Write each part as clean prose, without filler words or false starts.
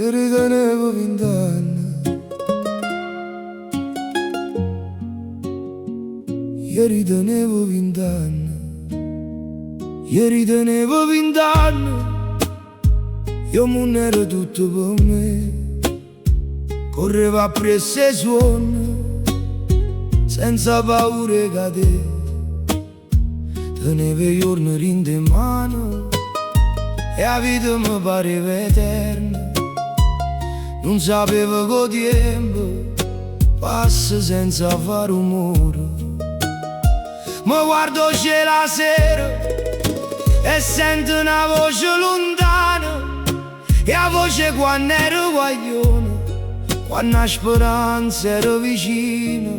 Ieri tenevo 20 anni, ieri tenevo 20 anni, ieri tenevo 20 anni. Io non ero tutto per me, correvo appresso ai suoni, senza paura che te. Tenevo i giorni in mano e la vita mi pareva eterna. Non sapevo che tempo passa senza fare rumore. Mi guardo c'è la sera e sento una voce lontana, e la voce quando ero guaglione, quando la speranza era vicina.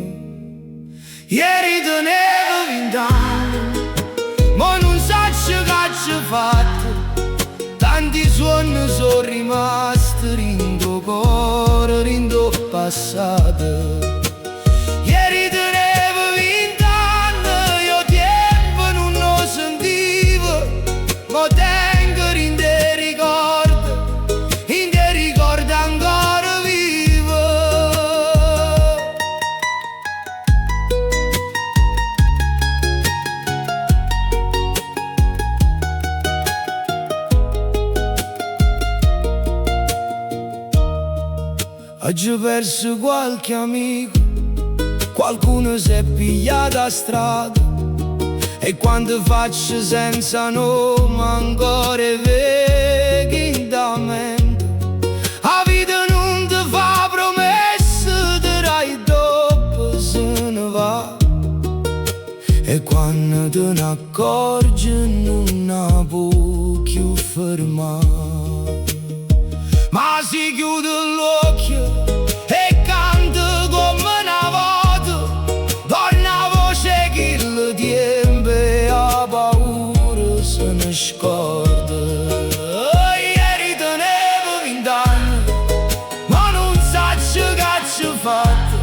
Ieri tenevo 20 anni, ma non so che ci ho fatto. Tanti suoni sono rimasti rindo cuore, rindo passato. Ieri tenevo 20 anni, io tempo non lo sentivo, ma tengo in dei ricordi ancora vivo. Oggi perso qualche amico, qualcuno si è pigliato a strada, e quando faccio senza nome ancora veghi da mente. La vita non ti fa promesse, dirai dopo se ne va, e quando te ne accorgi non la puoi più fermare. Ma si chiude l'occhio e canta come una volta, donna voce che il tempo e la paura se ne scorda. Ieri tenevo 20 anni, ma non so che ci ho fatto.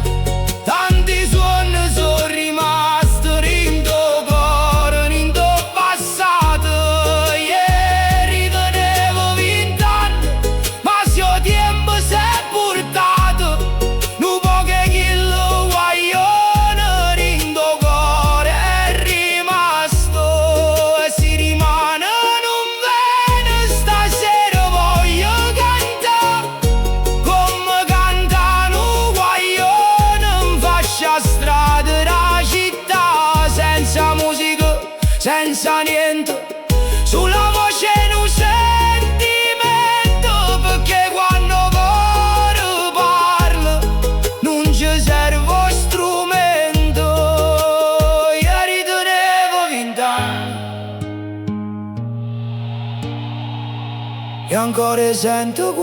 Tanti suoni sono rimasti rindo cuore, rindo passato. Ieri tenevo 20 anni, ma se il tempo si è portato, non può che il guaglione rindo cuore è rimasto. E si rimane non bene, stasera voglio cantare come cantano un guaglione in faccia strada la città, senza musica, senza niente, sulla voce non sentimento, perché quando cuore parla non ci serve strumento. Ieri tenevo 20 anni e ancora sento